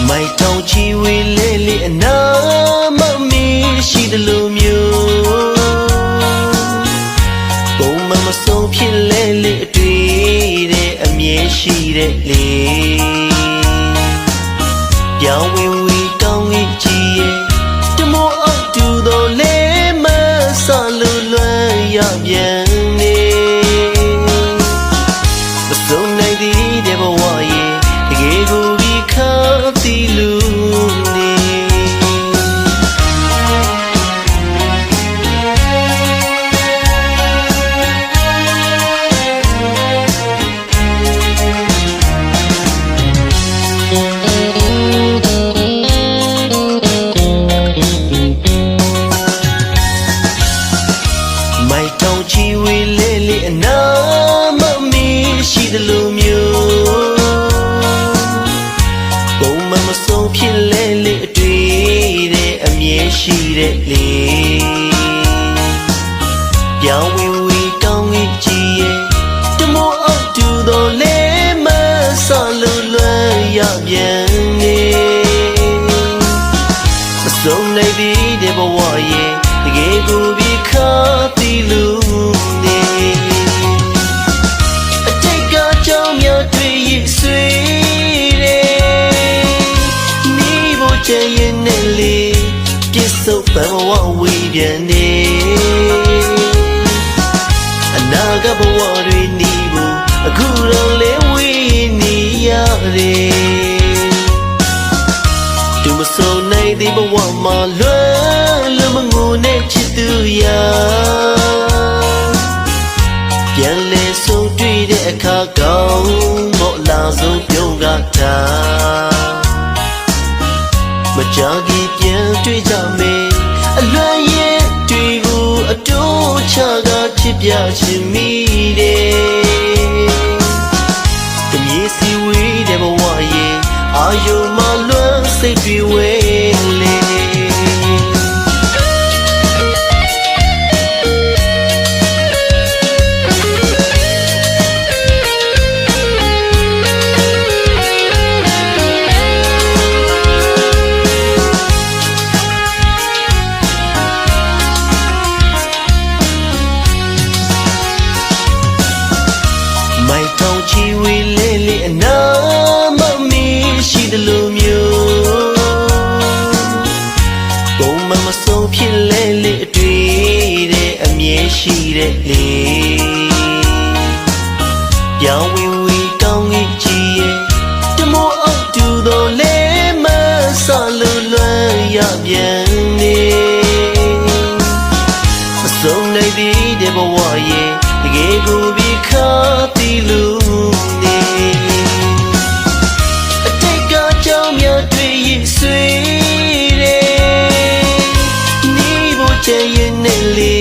မိုက်တောင်ချီဝေးလဲလေအနာမမီရှိတယ်လို့မျိုးပုံမမဆုံးဖြစ်လဲလေအတွေ့တဲ့အမြဲရှိတဲ့လေပြောင်းဝင်ဝီကောင်းကြီးကြည်ရဲ့တမောအောက်တူတော်လဲမဆလူလွမ်းရပြန်နေမဆုံးနိုင်သေးတဲ့ဘဝရဲ့တကယ်ကိုဒီခါတီလူနေမိုက်တောင်ချီဝေးလဲလေအနာမမီရှိတယ်လို့မျိုးပုံမမဆုံးဖြစ်လဲလေအတွေ့တဲ့အမြဲရှိတဲ့လေပြောင်းဝင်ဝီကောင်းကြီးကြည်ရဲ့တမောအောက်တူတော်လဲမဆလူလွမ်းရပြန်နေမဆုံးနိုင်သေးတဲ့ဘဝရဲ့တကယ်ကိုဒီခါတီလူနေအတိတ်ကကြောင့်များတွေ့ရဆွေတယ်နေဖို့ချင်ရင်နဲ့လေပြစ်စုံပန်းဘဝဝေးပြန်နေအနာဂတ်ဘဝတွေနေဖို့အခုတော့လေဝေးနေရတယ်သူမဆုံးနိုင်သေးဘဝမှာလွမ်းလို့မငိုနဲ့ချစ်သူရာပြန်လဲဆုံးတွေ့တဲ့အခါကောင်းမော့လာဆုံးပြုံးကတာမကြခင်ပြန်တွေ့ကြမယ်အလွမ်းရဲ့တွေ့ကိုအတိုးချကချစ်ပြချင်မိတယ်တမြေစီဝေးတဲ့ဘဝရဲ့အာယုံမလွမ်းစိတ်တွေဝဲလေမိုက်တောင်ချီဝေးလဲလေအနာမမီရှိတယ်လို့မျိုးပုံမမဆုံးဖြစ်လဲလေအတွေ့တဲ့အမြဲရှိတဲ့လေပြောင်းဝင်ဝီကောင်းကြီးကြည်ရဲ့တမောအောက်တူတော်လဲမဆလူလွမ်းရပြန်နေမဆုံးနိုင်သေးတဲ့ဘဝရဲ့တကယ်ကိုဒီခါတီလူနေအတိတ်ကကြောင့်များတွေ့ရဆွေတယ်နေဖို့ချင်ရင်နဲ့လေ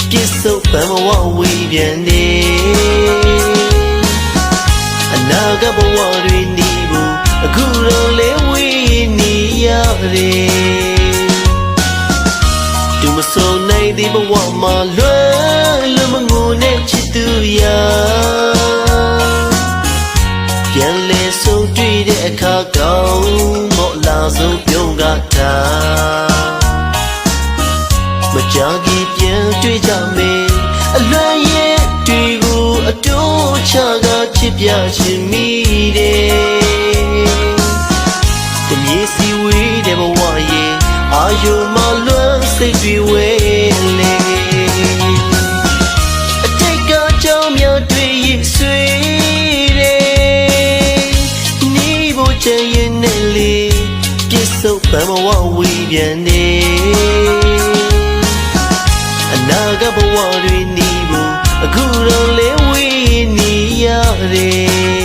ပြစ်စုံပန်းဘဝဝေးပြန်နေအနာဂတ်ဘဝတွေနေဖို့အခုတော့လေဝေးနေရတယ်သူမဆုံးနိုင်သေးဘဝမှာလွမ်းလို့မငိုနဲ့ချစ်သူရာပြန်လဲဆုံးတွေ့တဲ့အခါကောင်းမော့လာဆုံးပြုံးကတာမကြခင်ပြန်တွေ့ကြမယ်အလွမ်းရဲ့တွေ့ကိုအတိုးချကချစ်ပြချင်မိတယ်တမြေစီဝေးတဲ့ဘဝရဲ့အာယုံမလွမ်းစိတ်တွေဝဲလေအတိတ်ကကြောင့်များတွေ့ရဆွေတယ်နေဖို့ချင်ရင်နဲ့လေပြစ်စုံပန်းဘဝဝေးပြန်နေအနာဂတ်ဘဝတွေနေဖို့အခုတော့လေဝေးနေရတယ်